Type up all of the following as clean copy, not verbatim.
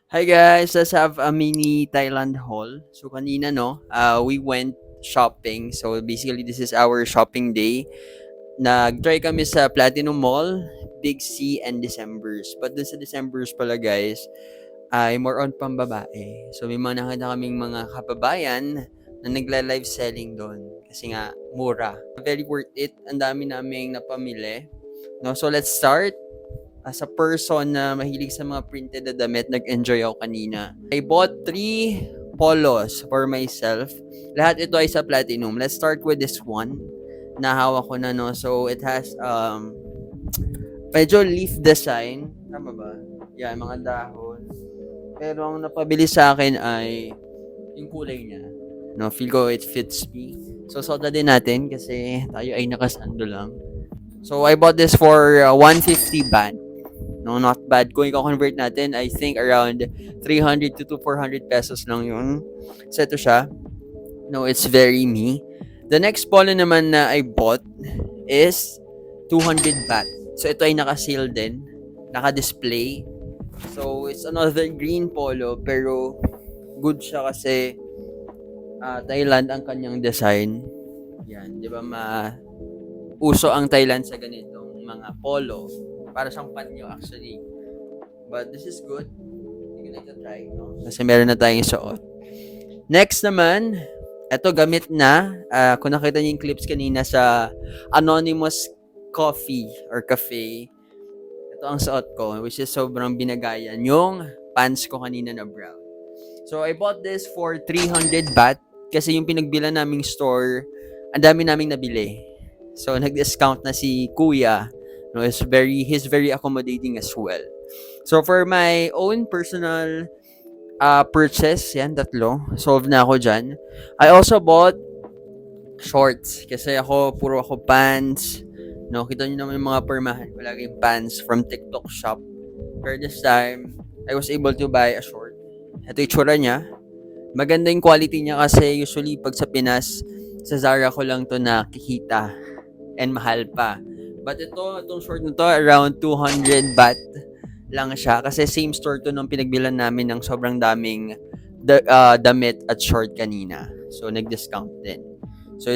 Hi guys, let's have a mini Thailand haul. So kanina we went shopping. So basically this is our shopping day. Nag-try kami sa Platinum Mall, Big C, and December's. But dun sa December's pala guys, ay more on pambabae. So may mga nakita kaming mga kababayan na nagla-live selling doon. Kasi nga, mura. Very worth it. Ang dami naming napamili. No, so let's start. As a person na mahilig sa mga printed na damit, nag-enjoy ako kanina. I bought 3 polos for myself. Lahat ito ay sa Platinum. Let's start with this one. Nahawak ko na, no? So, it has, medyo leaf design. Tama ba? Yan, mga dahon. Pero ang napabili sa akin ay yung kulay niya. No, feel ko it fits me. So, suot din natin kasi tayo ay nakasando lang. So, I bought this for 150 baht. No, not bad. Kung i-convert natin, I think around 300 to 400 pesos lang yun. So, ito siya. No, it's very me. The next polo naman na I bought is 200 baht. So, ito ay naka-sale din. Naka-display. So, it's another green polo, pero good siya kasi Thailand ang kanyang design. Yan, di ba uso ang Thailand sa ganitong mga polo. Para siyang panyo actually. But this is good. Hindi ko na try, no? Kasi meron na tayong suot. Next naman, eto gamit na. Kung nakita niyo yung clips kanina sa Anonymous Coffee or Cafe, ito ang suot ko, which is sobrang binagayan yung pants ko kanina na brown. So, I bought this for 300 baht kasi yung pinagbilan naming store, ang dami naming nabili. So, nag-discount na si Kuya. No, he's very accommodating as well. So, for my own personal purchase, yan, 3. Solve na ako dyan. I also bought shorts kasi puro ako pants. No, kita nyo naman yung mga permahan ko laging pants from TikTok shop. Pero this time, I was able to buy a short. Ito yung tsura niya. Maganda yung quality niya kasi usually pag sa Pinas, sa Zara ko lang to nakikita. And mahal pa. But itong short na to, around 200 baht lang siya. Kasi same store to nung pinagbilan namin ng sobrang daming damit at short kanina. So, nag-discount din. So,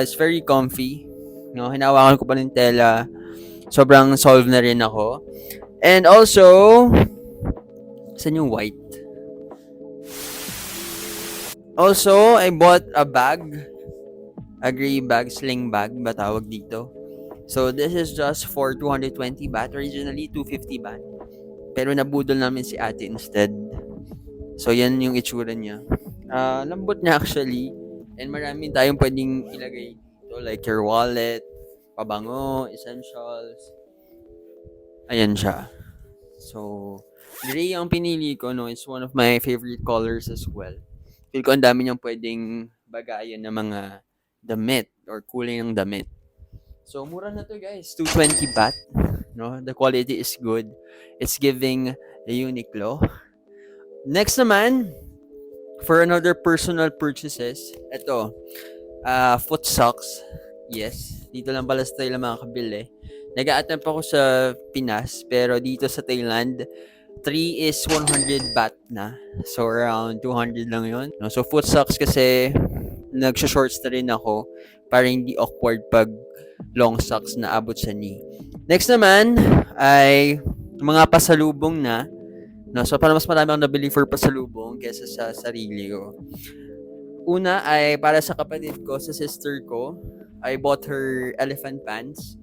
it's very comfy. No, hinawakan ko pa ng tela. Sobrang solve na rin ako. And also, saan yung white? Also, I bought a bag. A gray bag, sling bag, ba tawag dito. So, this is just for 220 baht. Originally, 250 baht. Pero nabudol namin si ate instead. So, yan yung itsura niya. Lambot niya actually. And marami tayong pwedeng ilagay dito. Like your wallet, pabango, essentials. Ayan siya. So, gray ang pinili ko. No? It's one of my favorite colors as well. Feel ko ang dami niyang pwedeng bagayan ng mga damit or kulay ng damit. So, mura na to guys. 220 baht. No? The quality is good. It's giving the Uniqlo. Next naman, for another personal purchases, ito, foot socks. Yes, dito lang pala sa Thailand makakabili. Nag-a-attempt ako sa Pinas, pero dito sa Thailand, 3 is 100 baht na. So, around 200 lang yun. No? So, foot socks kasi, nagsha-shorts na rin ako para hindi awkward pag long socks na abot sa knee. Next naman ay mga pasalubong na. No, so para mas marami akong nabili for pasalubong kaysa sa sarili ko. Una ay para sa kapatid ko, sa sister ko. I bought her elephant pants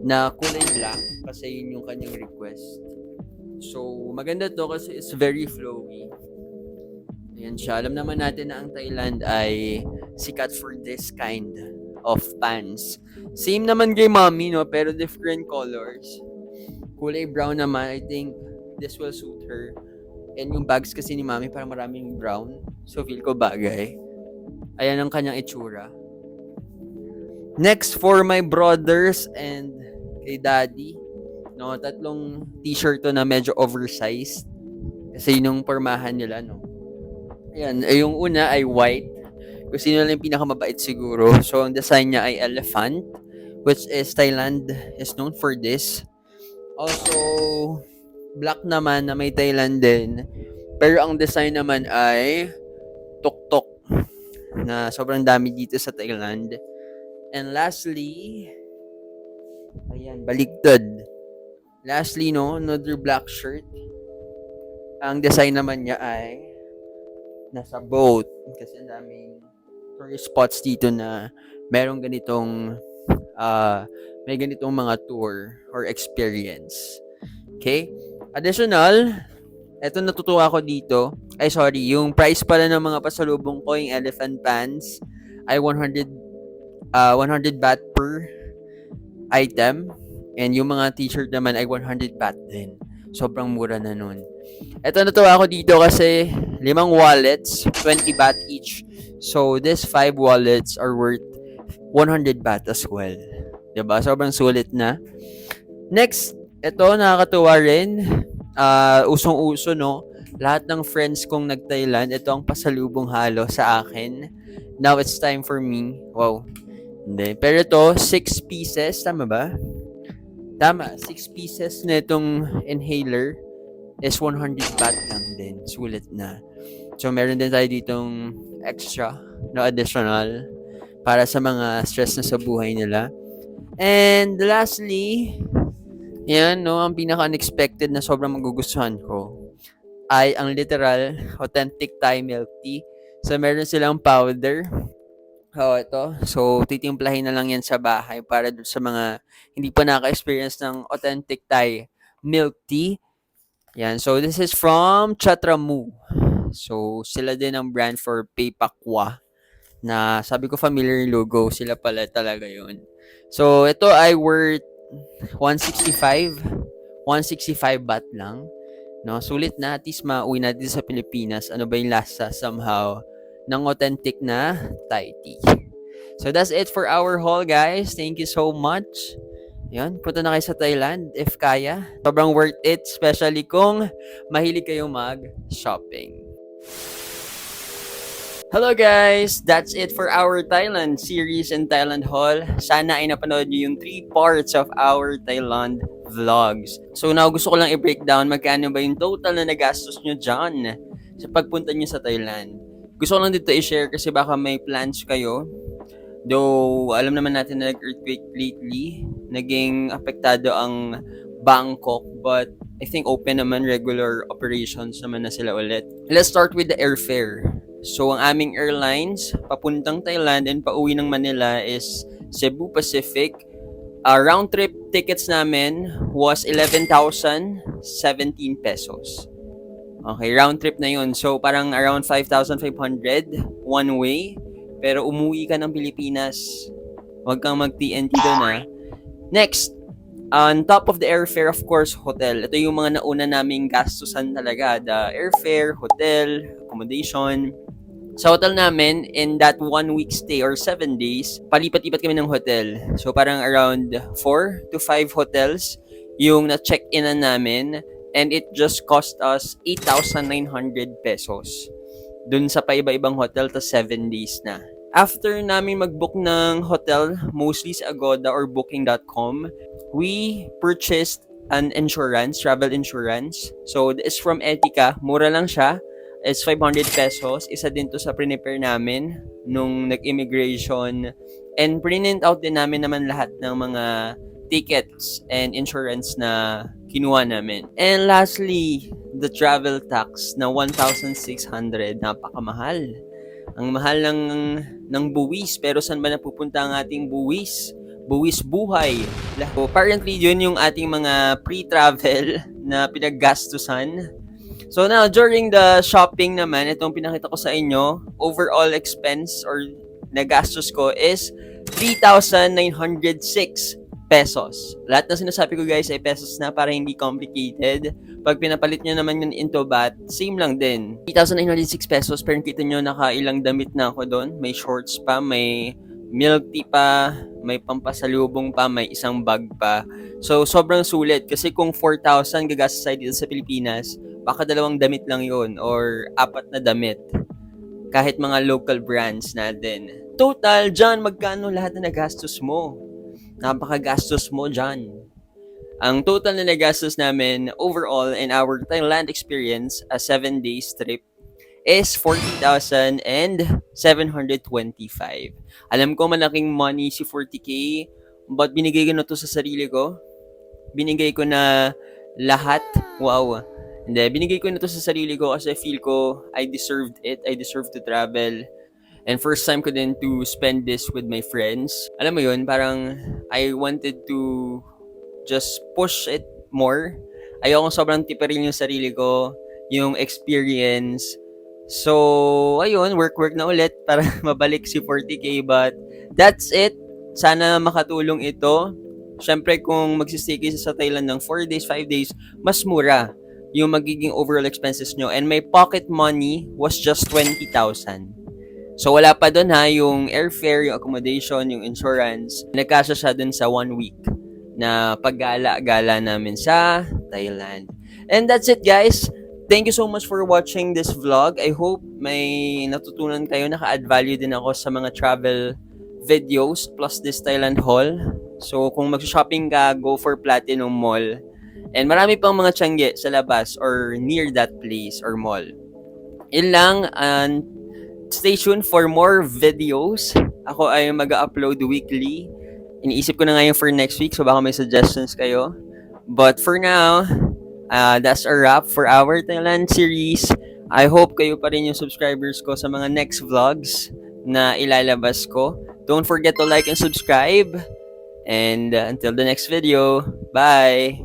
na kulay black kasi yun yung kanyang request. So maganda to kasi it's very flowy. Ayan siya. Alam naman natin na ang Thailand ay sikat for this kind of pants. Same naman kay mommy, no? Pero different colors. Kulay brown naman. I think this will suit her. And yung bags kasi ni mommy parang maraming brown. So, feel ko bagay. Ayan ang kanyang itsura. Next, for my brothers and kay daddy. No, 3 t-shirt to na medyo oversized. Kasi yun yung pormahan nila, no? Ayan, yung una ay white. Kung sino lang yung pinakamabait siguro. So, ang design niya ay elephant, which is Thailand is known for this. Also, black naman na may Thailand din. Pero ang design naman ay tuktok na sobrang dami dito sa Thailand. And lastly, ayan, baligtad. Lastly, no, another black shirt. Ang design naman niya ay nasa boat. Kasi ang daming tourist spots dito na merong ganitong may ganitong mga tour or experience. Okay? Additional, eto natutuwa ko dito. Ay sorry, yung price pala ng mga pasalubong ko, yung elephant pants ay 100 baht per item. And yung mga t-shirt naman ay 100 baht din. Sobrang mura na nun. Eto natuwa ako dito kasi 5 wallets, 20 baht each. So, these 5 wallets are worth 100 baht as well. Diba? Sobrang sulit na. Next, eto nakakatuwa rin. Usong-uso, no? Lahat ng friends kong nag-Thailand, ito ang pasalubong halo sa akin. Now, it's time for me. Wow. Hindi. Pero ito, 6 pieces. Tama ba? Tama. 6 pieces na itong inhaler is 100 baht lang din. Sulit na. So, meron din tayo ditong extra, no, additional para sa mga stress na sa buhay nila. And lastly, yan, no, ang pinaka-unexpected na sobrang magugustuhan ko ay ang literal authentic Thai milk tea. So, meron silang powder. Ito. So, titimplahin na lang yan sa bahay para sa mga hindi pa naka-experience ng authentic Thai milk tea. Yan. So, this is from Chatramu. So, sila din ang brand for Pepakwa na sabi ko familiar yung logo. Sila pala talaga yun. So, ito ay worth 165 baht lang. No, sulit na. At least mauwi natin sa Pilipinas. Ano ba yung lasa somehow ng authentic na Thai tea. So, that's it for our haul, guys. Thank you so much. Yan, punta na kayo sa Thailand if kaya. Sobrang worth it, especially kung mahilig kayong mag-shopping. Hello guys! That's it for our Thailand series and Thailand haul. Sana ay napanood nyo yung 3 parts of our Thailand vlogs. So now gusto ko lang i-break down magkano ba yung total na nagastos nyo dyan sa pagpunta nyo sa Thailand. Gusto ko lang dito i-share kasi baka may plans kayo. Though alam naman natin na nag-earthquake lately, naging apektado ang Bangkok, but I think open naman, regular operations naman na sila ulit. Let's start with the airfare. So, ang aming airlines, papuntang Thailand and pauwi ng Manila is Cebu Pacific. Round trip tickets namin was 11,017 pesos. Okay, round trip na yun. So, parang around 5,500 one way. Pero umuwi ka ng Pilipinas. Huwag kang mag-TNT doon, ha. Next, on top of the airfare, of course, hotel. Ito yung mga nauna naming gastusan talaga. The airfare, hotel, accommodation. Sa hotel namin, in that 1 week stay or 7 days, palipat-lipat kami ng hotel. So, parang around 4 to 5 hotels yung na-check-in na namin. And it just cost us 8,900 pesos. Dun sa paiba-ibang hotel, ta 7 days na. After namin mag-book ng hotel, mostly sa Agoda or Booking.com, we purchased an insurance, travel insurance. So, this is from Etika. Mura lang siya. It's 500 pesos. Isa din to sa prepare namin nung nag-immigration. And print out din namin naman lahat ng mga tickets and insurance na kinuha namin. And lastly, the travel tax na 1,600. Napakamahal. Ang mahal ng buwis. Pero saan ba napupunta ang ating buwis? Buwis buhay. So, apparently, yun yung ating mga pre-travel na pinaggastusan. So now, during the shopping naman, itong pinakita ko sa inyo, overall expense or nagastos ko is 3,906 pesos. Lahat na sinasabi ko guys ay pesos na para hindi complicated. Pag pinapalit nyo naman yun into baht, same lang din. 3,906 pesos, pero kita nyo nakailang damit na ako doon. May shorts pa, may milk tea pa, may pampasalubong pa, may isang bag pa. So, sobrang sulit. Kasi kung 4,000 gagastos tayo dito sa Pilipinas, baka 2 damit lang yon or 4 na damit. Kahit mga local brands natin. Total, dyan, magkano lahat na nagastos mo? Napakagastos mo dyan. Ang total na nagastos namin overall in our Thailand experience, a 7 days trip, is 40,725. Alam ko malaking money si 40K, but binigay ko na to sa sarili ko. Binigay ko na lahat. Wow. Hindi, binigay ko na to sa sarili ko kasi feel ko I deserved it. I deserve to travel. And first time ko din to spend this with my friends. Alam mo yun, parang I wanted to just push it more. Ayoko sobrang tipirin yung sarili ko, yung experience. So, ayun, work na ulit para mabalik si 40K. But, that's it. Sana makatulong ito. Siyempre, kung magsistay kayo sa Thailand ng 4 days, 5 days, mas mura yung magiging overall expenses nyo. And my pocket money was just 20,000. So, wala pa dun ha, yung airfare, yung accommodation, yung insurance. Nagkasya siya dun sa 1 week na paggala-gala namin sa Thailand. And that's it, guys. Thank you so much for watching this vlog. I hope may natutunan kayo. Naka-add value din ako sa mga travel videos plus this Thailand haul. So, kung mag-shopping ka, go for Platinum Mall. And marami pang mga tiyangge sa labas or near that place or mall. Yun lang, and stay tuned for more videos. Ako ay mag-upload weekly. Iniisip ko na ngayon for next week, so baka may suggestions kayo. But for now, that's a wrap for our Thailand series. I hope kayo pa rin yung subscribers ko sa mga next vlogs na ilalabas ko. Don't forget to like and subscribe. And until the next video, bye!